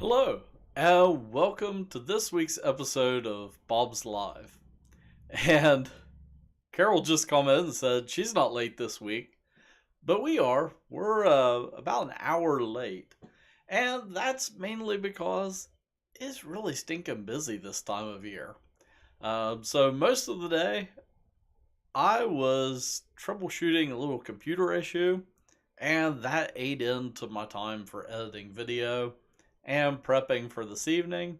Hello, and welcome to this week's episode of Bob's Live. And Carol just commented and said she's not late this week, but we are. We're about an hour late. And that's mainly because it's really stinking busy this time of year. So most of the day, I was troubleshooting a little computer issue, and that ate into my time for editing video and prepping for this evening.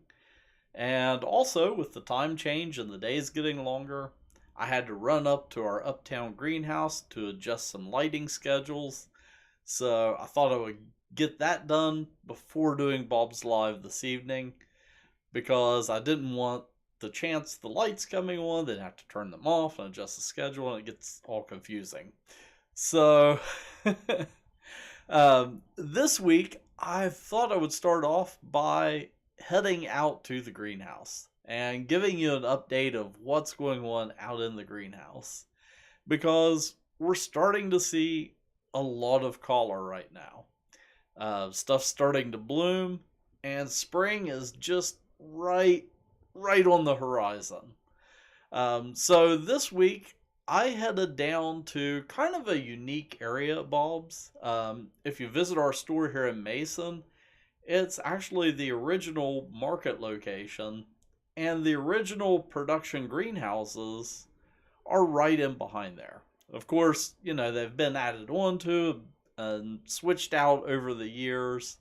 And also, with the time change and the days getting longer, I had to run up to our uptown greenhouse to adjust some lighting schedules. So I thought I would get that done before doing Bob's Live this evening because I didn't want the chance the lights coming on, then have to turn them off and adjust the schedule, and it gets all confusing. So, this week, I thought I would start off by heading out to the greenhouse and giving you an update of what's going on out in the greenhouse. Because we're starting to see a lot of color right now. Stuff's starting to bloom, and spring is just right on the horizon. So this week, I headed down to kind of a unique area at Bob's. If you visit our store here in Mason, it's actually the original market location, and the original production greenhouses are right in behind there. Of course, they've been added onto and switched out over the years,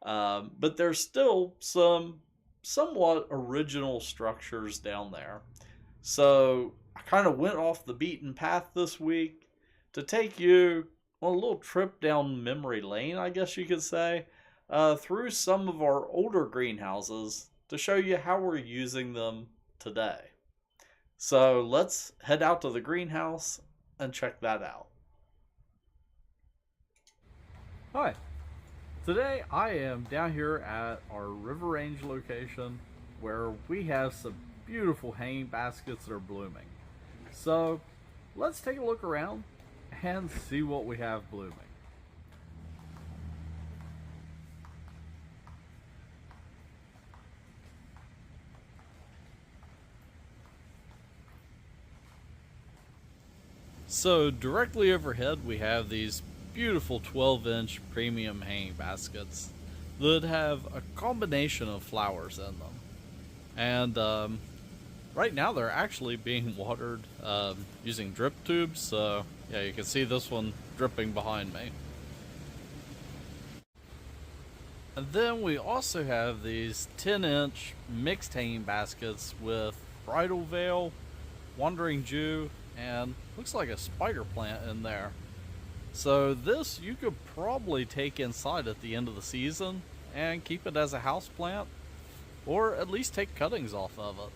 but there's still some somewhat original structures down there. So I kind of went off the beaten path this week to take you on a little trip down memory lane, I guess you could say, through some of our older greenhouses to show you how we're using them today. So let's head out to the greenhouse and check that out. Hi, today I am down here at our River Range location where we have some beautiful hanging baskets that are blooming. So let's take a look around and see what we have blooming. So directly overhead we have these beautiful 12-inch premium hanging baskets that have a combination of flowers in them. And right now they're actually being watered using drip tubes, so yeah, you can see this one dripping behind me. And then we also have these 10-inch mixed hanging baskets with bridal veil, wandering Jew, and looks like a spider plant in there. So this you could probably take inside at the end of the season and keep it as a house plant, or at least take cuttings off of it.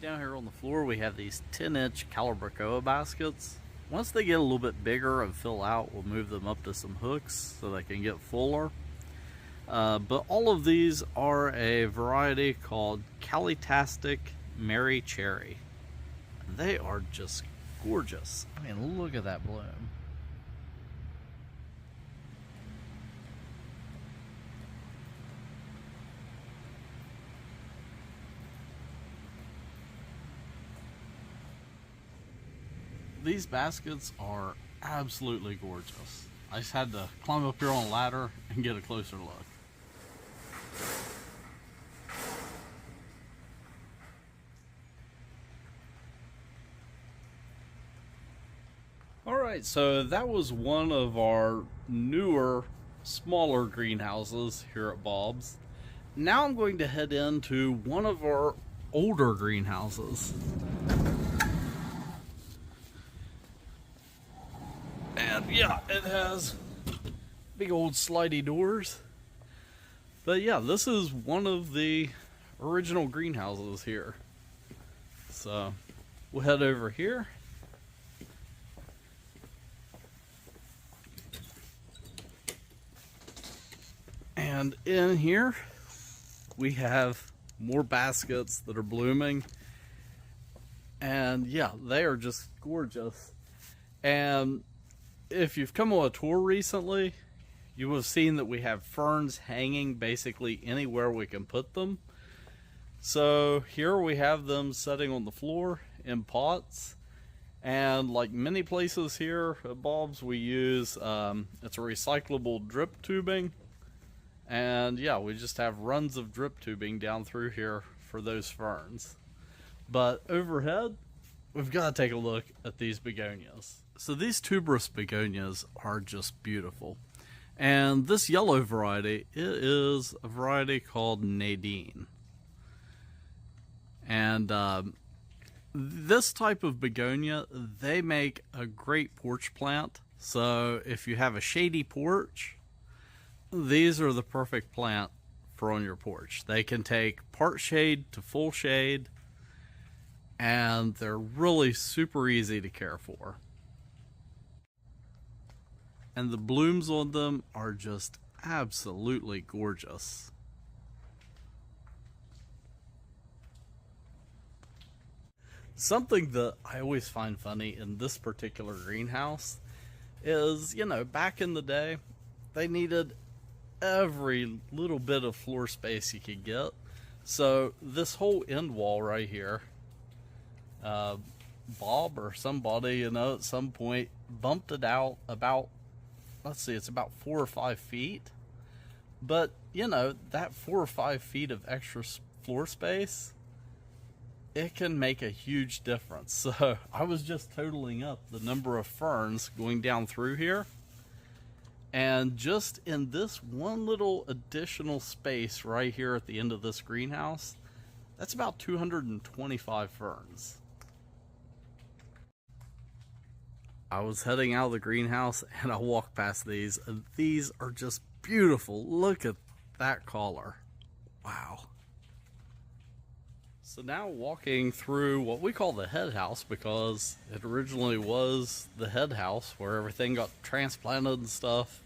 Down here on the floor we have these 10-inch Calibrachoa baskets. Once they get a little bit bigger and fill out, we'll move them up to some hooks so they can get fuller. But all of these are a variety called Calitastic Mary Cherry. They are just gorgeous. I mean, look at that bloom. These baskets are absolutely gorgeous. I just had to climb up here on a ladder and get a closer look. Alright, so that was one of our newer, smaller greenhouses here at Bob's. Now I'm going to head into one of our older greenhouses. And yeah, it has big old slidey doors. But yeah, this is one of the original greenhouses here. So we'll head over here. And in here we have more baskets that are blooming. And yeah, they are just gorgeous. And if you've come on a tour recently, you will have seen that we have ferns hanging basically anywhere we can put them. So here we have them setting on the floor in pots. And like many places here at Bob's, we use, it's a recyclable drip tubing. And yeah, we just have runs of drip tubing down through here for those ferns. But overhead, we've got to take a look at these begonias. So these tuberous begonias are just beautiful. And this yellow variety, it is a variety called Nadine. And this type of begonia, they make a great porch plant. So if you have a shady porch, these are the perfect plant for on your porch. They can take part shade to full shade, and they're really super easy to care for. And the blooms on them are just absolutely gorgeous. Something that I always find funny in this particular greenhouse is, you know, back in the day, they needed every little bit of floor space you could get. So this whole end wall right here, Bob or somebody, you know, at some point bumped it out about, let's see, it's about 4 or 5 feet. But, you know, that 4 or 5 feet of extra floor space, it can make a huge difference. So I was just totaling up the number of ferns going down through here. And just in this one little additional space right here at the end of this greenhouse, that's about 225 ferns. I was heading out of the greenhouse and I walked past these, and these are just beautiful. Look at that collar. Wow. So now walking through what we call the head house, because it originally was the head house where everything got transplanted and stuff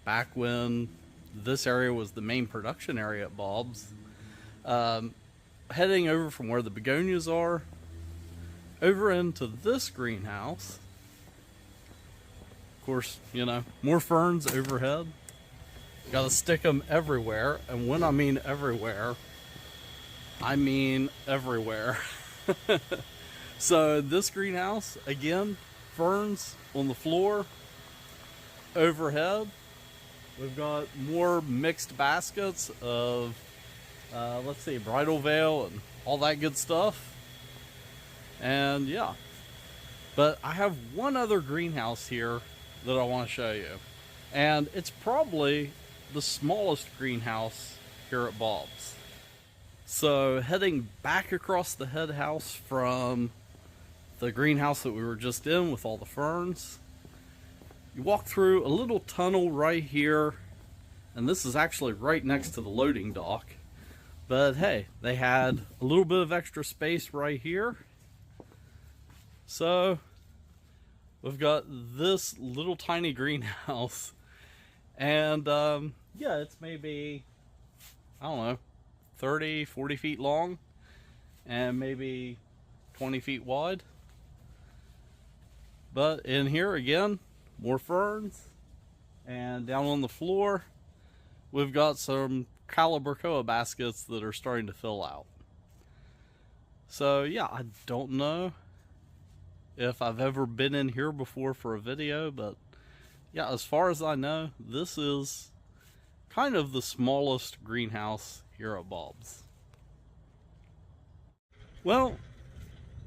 back when this area was the main production area at Bob's. Heading over from where the begonias are over into this greenhouse. Of course, you know, more ferns overhead. Gotta stick them everywhere, and when I mean everywhere, I mean everywhere. So this greenhouse, again, ferns on the floor. Overhead, we've got more mixed baskets of, let's see, bridal veil and all that good stuff. And yeah, but I have one other greenhouse here that I want to show you. And it's probably the smallest greenhouse here at Bob's. So heading back across the head house from the greenhouse that we were just in with all the ferns, you walk through a little tunnel right here, and this is actually right next to the loading dock. But hey, they had a little bit of extra space right here. So we've got this little tiny greenhouse, and yeah, it's maybe, I don't know, 30, 40 feet long and maybe 20 feet wide. But in here again, more ferns, and down on the floor we've got some calibrachoa baskets that are starting to fill out. So yeah, I don't know if I've ever been in here before for a video, but yeah, as far as I know, this is kind of the smallest greenhouse here at Bob's. Well,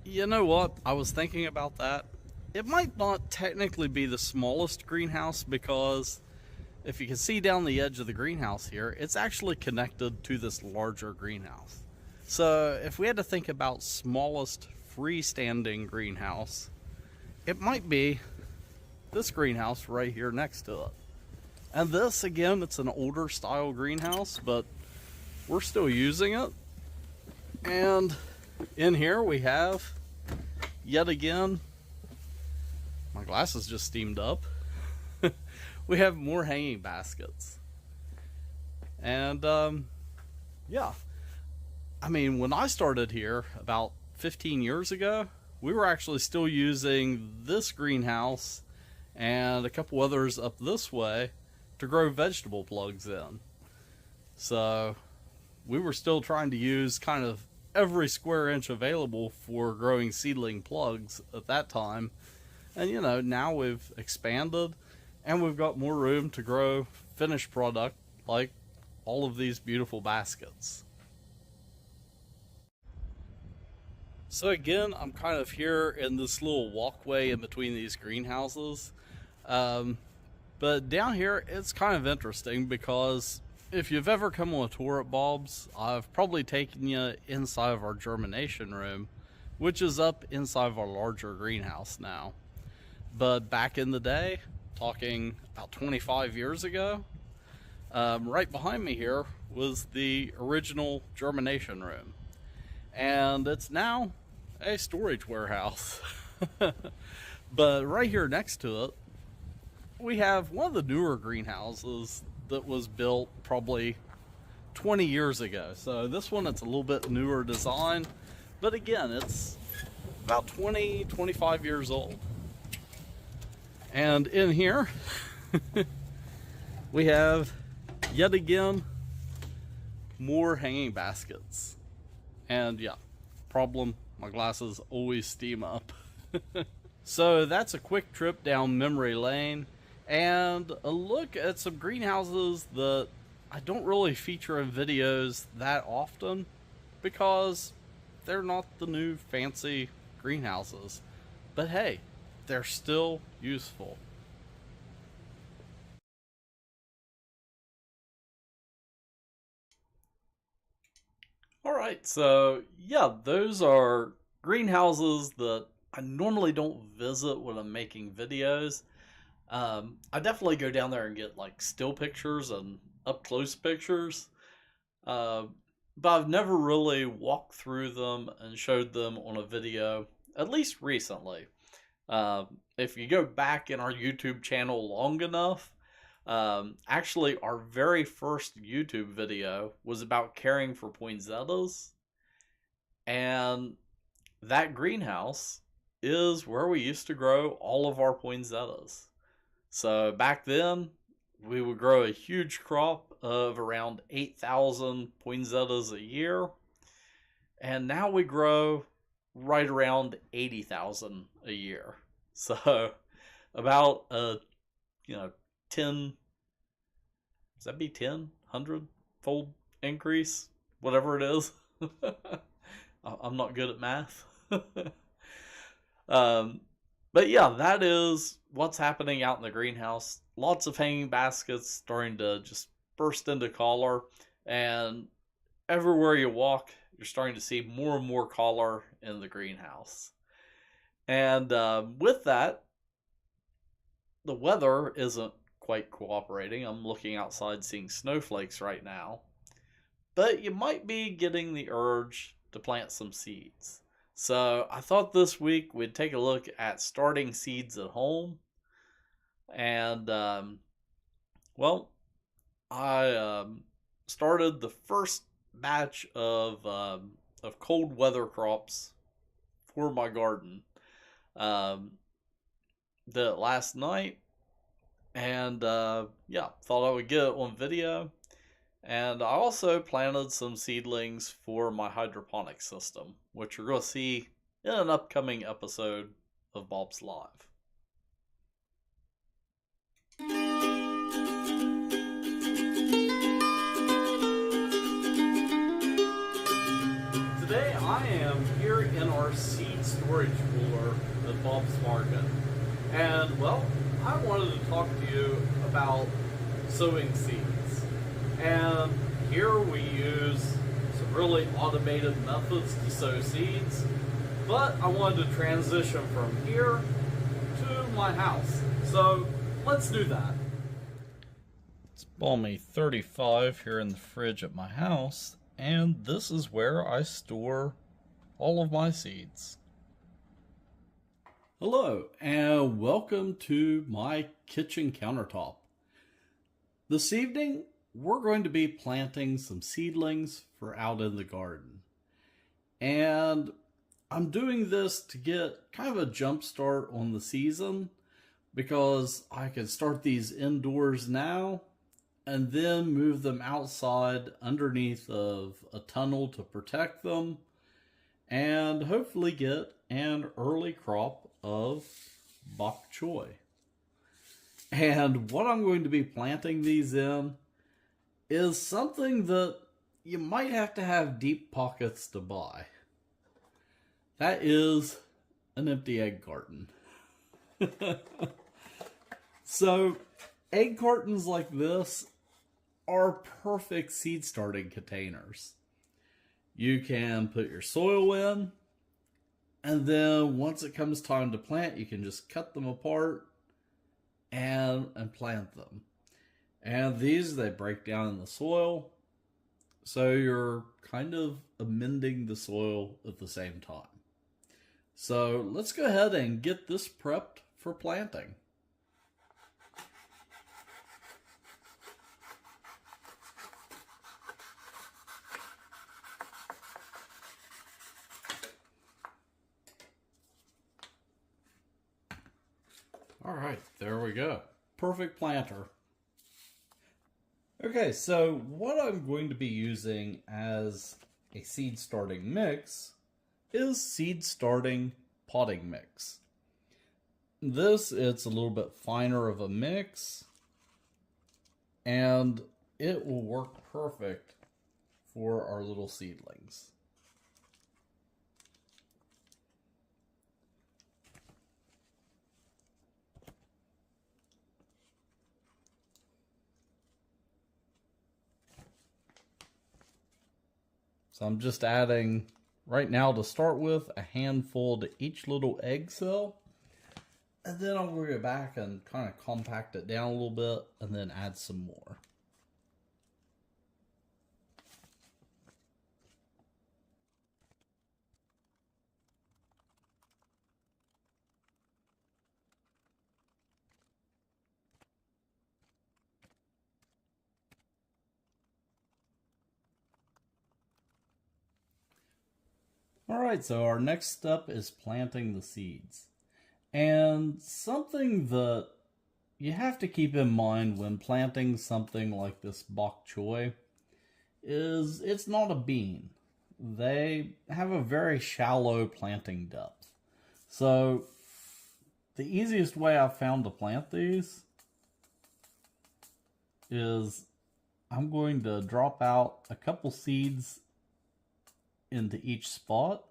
you know what? I was thinking about that. It might not technically be the smallest greenhouse, because if you can see down the edge of the greenhouse here, it's actually connected to this larger greenhouse. So if we had to think about smallest freestanding greenhouse, it might be this greenhouse right here next to it. And this, again, it's an older style greenhouse, but we're still using it. And in here we have, yet again, my glasses just steamed up. We have more hanging baskets. And yeah, I mean, when I started here about 15 years ago, we were actually still using this greenhouse and a couple others up this way to grow vegetable plugs in. So we were still trying to use kind of every square inch available for growing seedling plugs at that time. And now we've expanded and we've got more room to grow finished product like all of these beautiful baskets. So again, I'm kind of here in this little walkway in between these greenhouses. Um, but down here, it's kind of interesting because if you've ever come on a tour at Bob's, I've probably taken you inside of our germination room, which is up inside of our larger greenhouse now. But back in the day, talking about 25 years ago, right behind me here was the original germination room. And it's now a storage warehouse. But right here next to it, we have one of the newer greenhouses that was built probably 20 years ago. So this one, it's a little bit newer design, but again, it's about 25 years old. And in here, we have yet again more hanging baskets. And yeah, problem, my glasses always steam up. So that's a quick trip down memory lane and a look at some greenhouses that I don't really feature in videos that often because they're not the new fancy greenhouses. But hey, they're still useful. Alright, so yeah, those are greenhouses that I normally don't visit when I'm making videos. I definitely go down there and get like still pictures and up close pictures. Uh, but I've never really walked through them and showed them on a video, at least recently. If you go back in our YouTube channel long enough, actually, our very first YouTube video was about caring for poinsettias, and that greenhouse is where we used to grow all of our poinsettias. So back then, we would grow a huge crop of around 8,000 poinsettias a year, and now we grow right around 80,000 a year. So about a 10, does that be 100 fold increase, whatever it is. I'm not good at math. But yeah, that is what's happening out in the greenhouse. Lots of hanging baskets starting to just burst into color, and everywhere you walk, you're starting to see more and more color in the greenhouse. And with that, the weather isn't quite cooperating. I'm looking outside seeing snowflakes right now. But you might be getting the urge to plant some seeds. So I thought this week we'd take a look at starting seeds at home. And, well, I started the first batch of cold weather crops for my garden. Did it last night, and yeah, thought I would get it on video. And I also planted some seedlings for my hydroponic system, which you're going to see in an upcoming episode of Bob's Live. Today I am here in our seed storage cooler at Bob's Market. And well, I wanted to talk to you about sowing seeds. And here we use some really automated methods to sow seeds, but I wanted to transition from here to my house. So let's do that. It's balmy 35 here in the fridge at my house, and this is where I store all of my seeds. Hello, and welcome to my kitchen countertop. This evening, we're going to be planting some seedlings for out in the garden. And I'm doing this to get kind of a jump start on the season, because I can start these indoors now and then move them outside underneath of a tunnel to protect them and hopefully get an early crop of bok choy. And what I'm going to be planting these in is something that you might have to have deep pockets to buy. That is an empty egg carton. So, egg cartons like this are perfect seed starting containers. You can put your soil in, and then once it comes time to plant, you can just cut them apart and plant them. And these, they break down in the soil, so you're kind of amending the soil at the same time. So let's go ahead and get this prepped for planting. All right, there we go. Perfect planter. Okay, so what I'm going to be using as a seed starting mix is seed starting potting mix. This, it's a little bit finer of a mix, and it will work perfect for our little seedlings. So I'm just adding, right now to start with, a handful to each little egg cell. And then I'll go back and kind of compact it down a little bit and then add some more. Alright, so our next step is planting the seeds. And something that you have to keep in mind when planting something like this bok choy is it's not a bean. They have a very shallow planting depth. So the easiest way I've found to plant these is I'm going to drop out a couple seeds into each spot.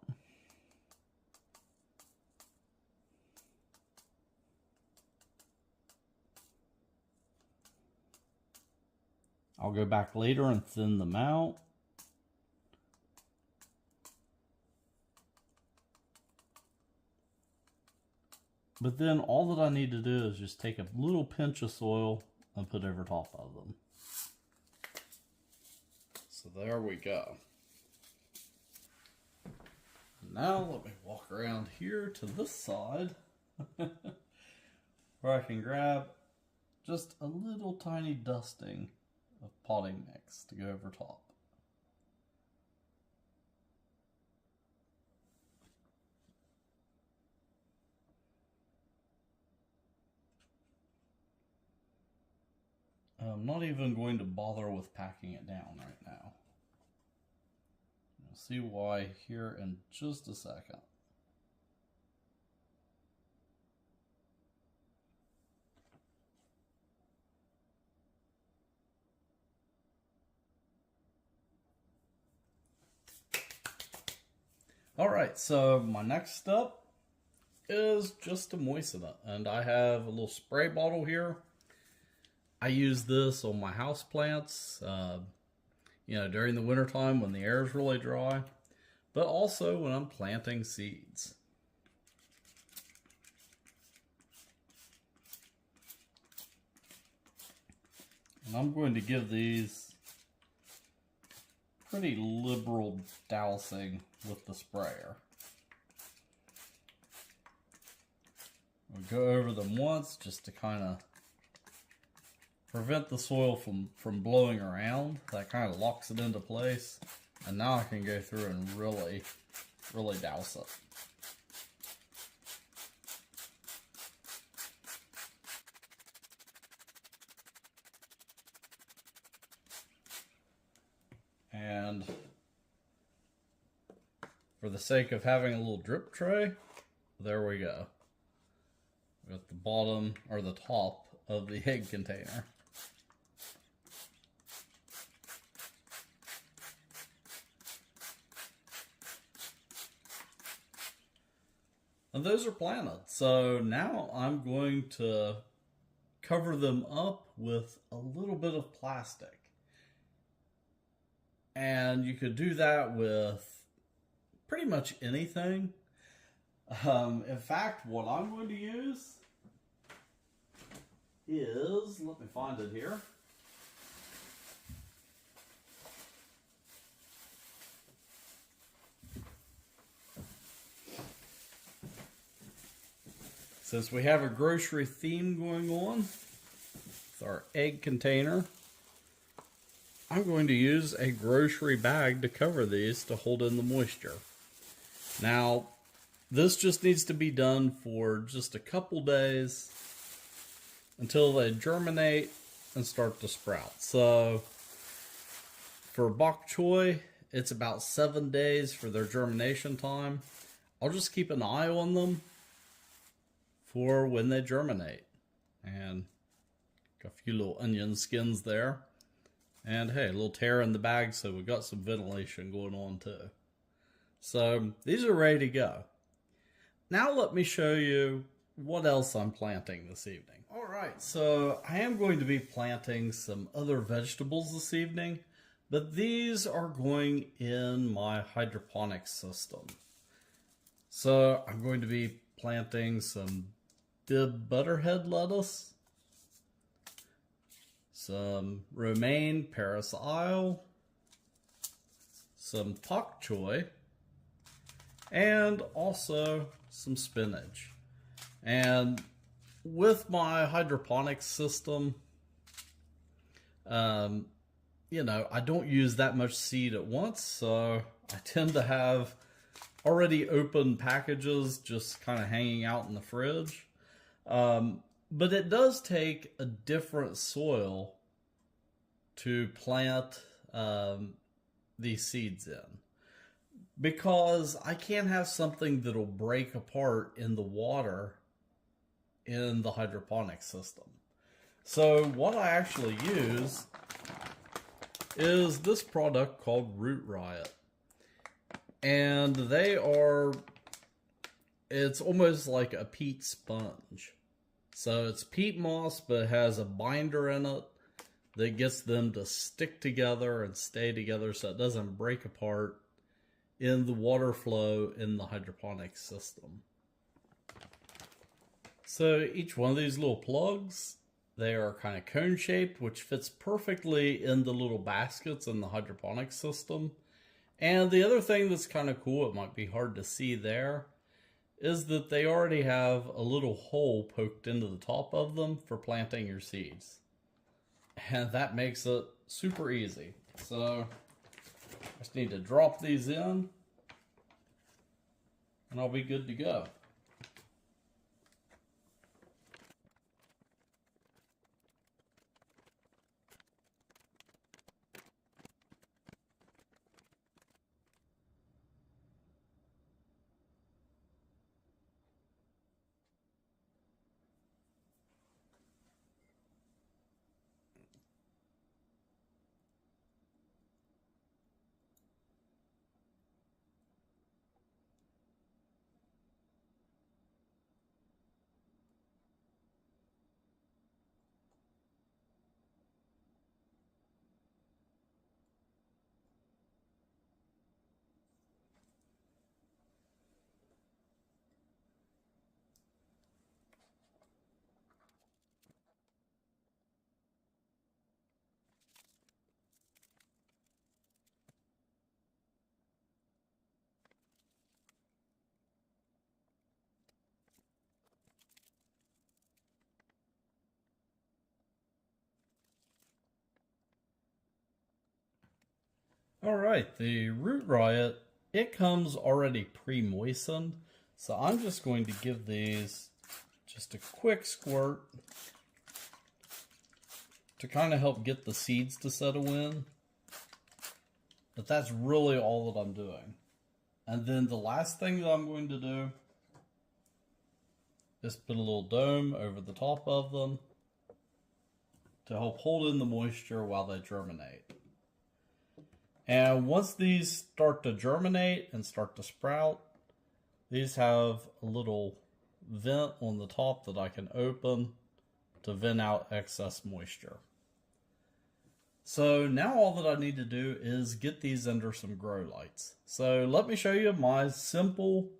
I'll go back later and thin them out. But then all that I need to do is just take a little pinch of soil and put over top of them. So there we go. Now let me walk around here to this side where I can grab just a little tiny dusting of potting mix to go over top. I'm not even going to bother with packing it down right now. You'll see why here in just a second. Alright, so my next step is just to moisten it. And I have a little spray bottle here. I use this on my house plants, during the wintertime when the air is really dry, but also when I'm planting seeds. And I'm going to give these pretty liberal dousing with the sprayer. We'll go over them once just to kind of prevent the soil from blowing around. That kind of locks it into place. And now I can go through and really douse it. And for the sake of having a little drip tray, there we go. We got the bottom or the top of the egg container. And those are planted. So now I'm going to cover them up with a little bit of plastic. And you could do that with pretty much anything. In fact, what I'm going to use is, let me find it here. Since we have a grocery theme going on with our egg container, I'm going to use a grocery bag to cover these to hold in the moisture. Now, this just needs to be done for just a couple days until they germinate and start to sprout. So, for bok choy, it's about 7 days for their germination time. I'll just keep an eye on them for when they germinate. And got a few little onion skins there. And hey, a little tear in the bag, so we got some ventilation going on too. So these are ready to go. Now let me show you what else I'm planting this evening. All right, so I am going to be planting some other vegetables this evening, but these are going in my hydroponics system. So I'm going to be planting some Bib butterhead lettuce, some romaine Paris Isle, some pak choy, and also some spinach. And with my hydroponics system, you know, I don't use that much seed at once, so I tend to have already open packages just kind of hanging out in the fridge. But it does take a different soil to plant these seeds in, because I can't have something that'll break apart in the water in the hydroponic system. So what I actually use is this product called Root Riot. And it's almost like a peat sponge. So it's peat moss, but it has a binder in it that gets them to stick together and stay together so it doesn't break apart in the water flow in the hydroponic system. So each one of these little plugs, they are kind of cone shaped, which fits perfectly in the little baskets in the hydroponic system. And the other thing that's kind of cool, it might be hard to see there, is that they already have a little hole poked into the top of them for planting your seeds. And that makes it super easy. So I just need to drop these in and I'll be good to go. All right, the Root Riot, it comes already pre-moistened. So I'm just going to give these just a quick squirt to kind of help get the seeds to settle in, But that's really all that I'm doing. And then the last thing that I'm going to do is put a little dome over the top of them to help hold in the moisture while they germinate. And once these start to germinate and start to sprout, these have a little vent on the top that I can open to vent out excess moisture. So now all that I need to do is get these under some grow lights. So let me show you my simple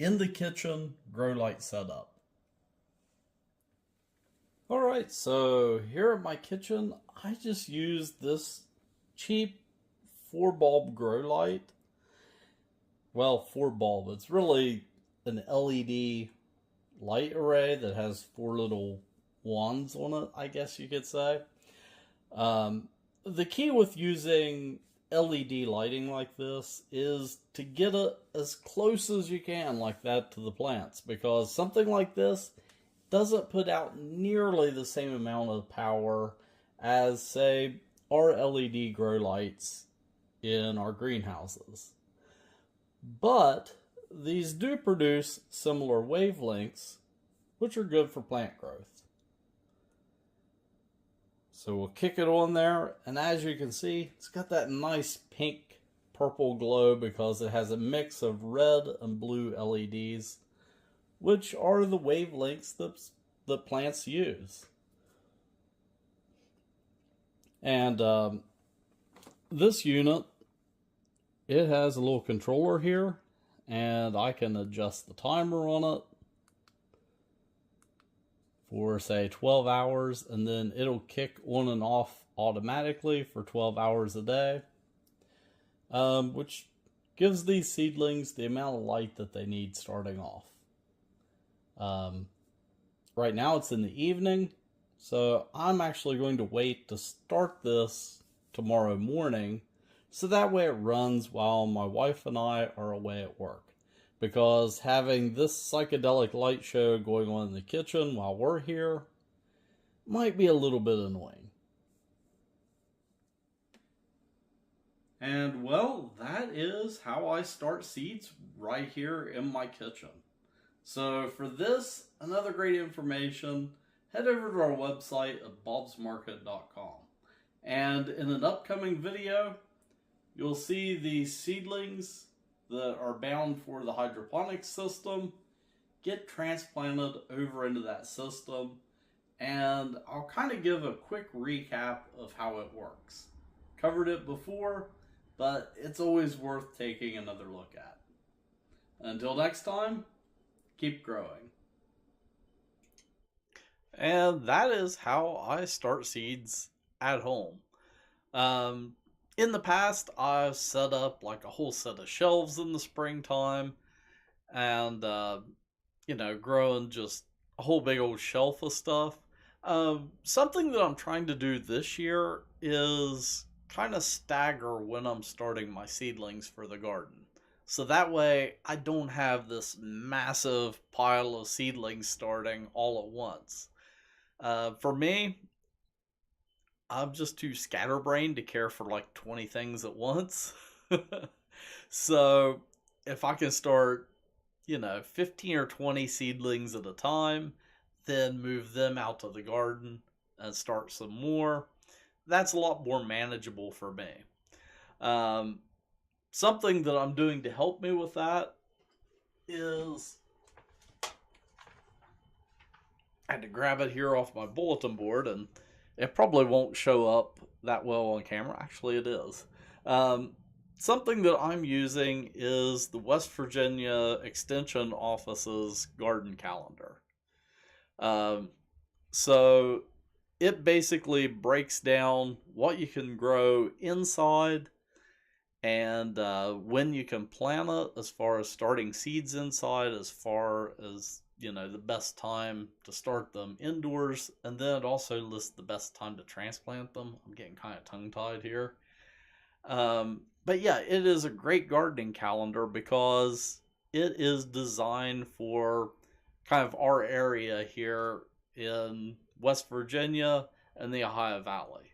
in the kitchen grow light setup. Alright, so here at my kitchen, I just used this cheap 4-bulb grow light. Well, 4-bulb, it's really an LED light array that has 4 little wands on it, I guess you could say. The key with using LED lighting like this is to get it as close as you can like that to the plants, because something like this doesn't put out nearly the same amount of power as, say, our LED grow lights in our greenhouses. But these do produce similar wavelengths, which are good for plant growth. So we'll kick it on there, and as you can see, it's got that nice pink purple glow because it has a mix of red and blue LEDs, which are the wavelengths that plants use. And this unit, it has a little controller here, and I can adjust the timer on it for, say, 12 hours, and then it'll kick on and off automatically for 12 hours a day, which gives these seedlings the amount of light that they need starting off. Right now it's in the evening, so I'm actually going to wait to start this tomorrow morning, so that way it runs while my wife and I are away at work. Because having this psychedelic light show going on in the kitchen while we're here might be a little bit annoying. And well, that is how I start seeds right here in my kitchen. So for this and other great information, head over to our website at bobsmarket.com. And in an upcoming video, you'll see the seedlings that are bound for the hydroponics system get transplanted over into that system, and I'll kind of give a quick recap of how it works. Covered it before, but it's always worth taking another look at. Until next time, keep growing. And that is how I start seeds at home. In the past, I've set up like a whole set of shelves in the springtime and, growing just a whole big old shelf of stuff. Something that I'm trying to do this year is kind of stagger when I'm starting my seedlings for the garden. So that way I don't have this massive pile of seedlings starting all at once. For me, I'm just too scatterbrained to care for like 20 things at once. So if I can start, 15 or 20 seedlings at a time, then move them out to the garden and start some more, that's a lot more manageable for me. Something that I'm doing to help me with that is, I had to grab it here off my bulletin board, and it probably won't show up that well on camera. Actually, it is. Something that I'm using is the West Virginia Extension Office's garden calendar. So it basically breaks down what you can grow inside and when you can plant it, as far as starting seeds inside, as far as the best time to start them indoors, and then it also lists the best time to transplant them. I'm getting kind of tongue-tied here. But yeah, it is a great gardening calendar because it is designed for kind of our area here in West Virginia and the Ohio Valley.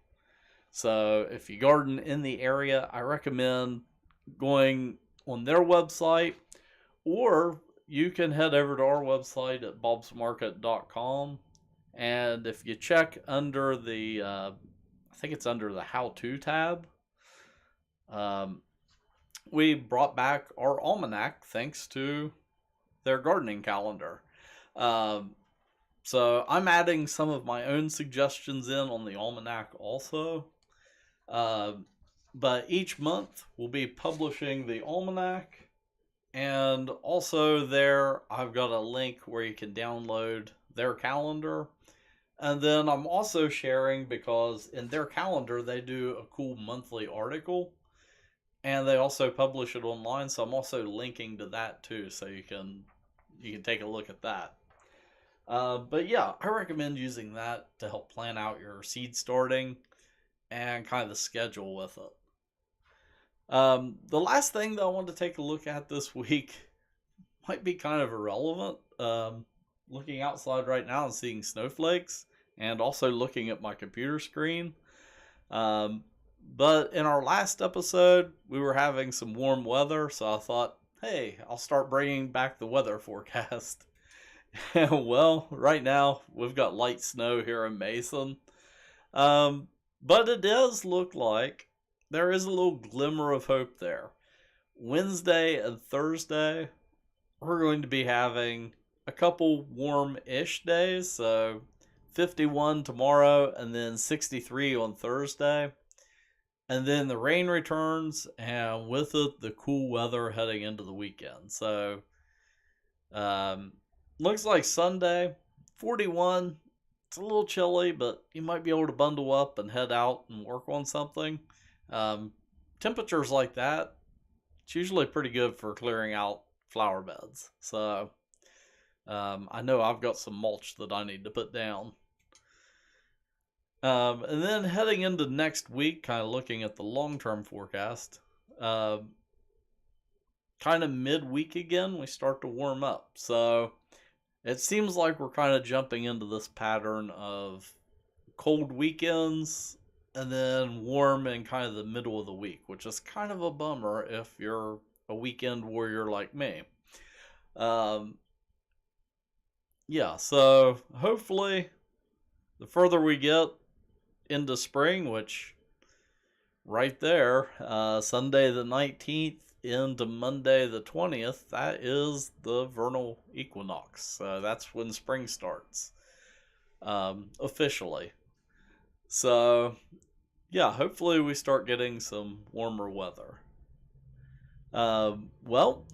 So if you garden in the area, I recommend going on their website, or you can head over to our website at bobsmarket.com. And if you check under I think it's under the How To tab, um, we brought back our almanac thanks to their gardening calendar. Um, so I'm adding some of my own suggestions in on the almanac also. Uh, but each month we'll be publishing the almanac, and also there I've got a link where you can download their calendar. And then I'm also sharing, because in their calendar they do a cool monthly article, and they also publish it online, so I'm also linking to that too, so you can take a look at that. But yeah, I recommend using that to help plan out your seed starting and kind of the schedule with it. The last thing that I wanted to take a look at this week might be kind of irrelevant. Looking outside right now and seeing snowflakes, and also looking at my computer screen. But in our last episode, we were having some warm weather, so I thought, hey, I'll start bringing back the weather forecast. Well, right now, we've got light snow here in Mason. But it does look like there is a little glimmer of hope there. Wednesday and Thursday, we're going to be having a couple warm-ish days, so 51 tomorrow and then 63 on Thursday. And then the rain returns, and with it, the cool weather heading into the weekend. So, looks like Sunday, 41. It's a little chilly, but you might be able to bundle up and head out and work on something. Temperatures like that, it's usually pretty good for clearing out flower beds. So, I know I've got some mulch that I need to put down. And then heading into next week, kind of looking at the long-term forecast, kind of midweek again, we start to warm up. So it seems like we're kind of jumping into this pattern of cold weekends and then warm in kind of the middle of the week, which is kind of a bummer if you're a weekend warrior like me. Yeah, so hopefully the further we get into spring, which right there, Sunday the 19th into Monday the 20th, that is the vernal equinox. So that's when spring starts, officially. So yeah, hopefully we start getting some warmer weather. Well,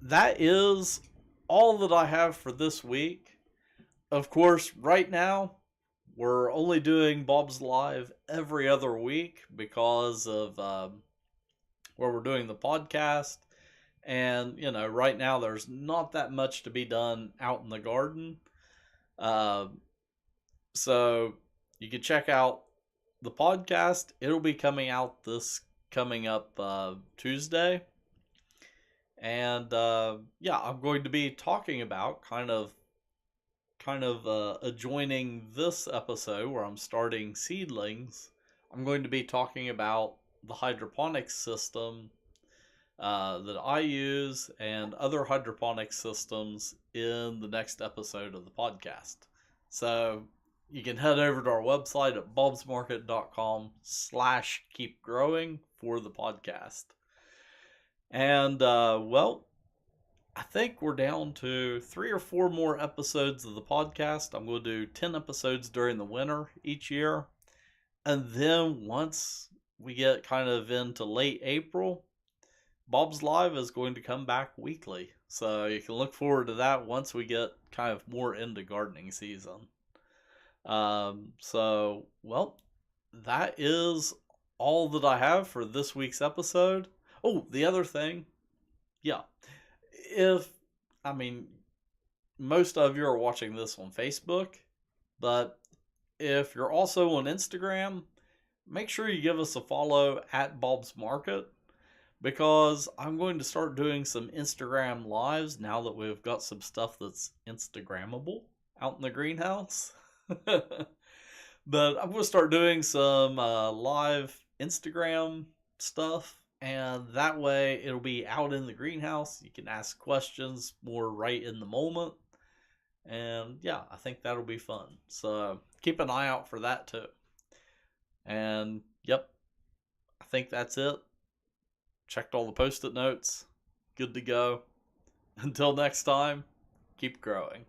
that is all that I have for this week. Of course, right now, we're only doing Bob's Live every other week because of where we're doing the podcast. And, right now there's not that much to be done out in the garden. So you can check out the podcast. It'll be coming out this coming up Tuesday. And yeah, I'm going to be talking about kind of adjoining this episode where I'm starting seedlings. I'm going to be talking about the hydroponics system that I use and other hydroponics systems in the next episode of the podcast. So you can head over to our website at bobsmarket.com/keepgrowing for the podcast. And well, I think we're down to 3 or 4 more episodes of the podcast. I'm going to do 10 episodes during the winter each year. And then once we get kind of into late April, Bob's Live is going to come back weekly. So you can look forward to that once we get kind of more into gardening season. So, well, that is all that I have for this week's episode. Oh, the other thing, yeah. Most of you are watching this on Facebook, but if you're also on Instagram, make sure you give us a follow at Bob's Market, because I'm going to start doing some Instagram lives now that we've got some stuff that's Instagrammable out in the greenhouse. But I'm gonna start doing some live Instagram stuff, and that way it'll be out in the greenhouse. You can ask questions more right in the moment, and yeah, I think that'll be fun. So keep an eye out for that too. And yep, I think that's it. Checked all the post-it notes. Good to go. Until next time, keep growing.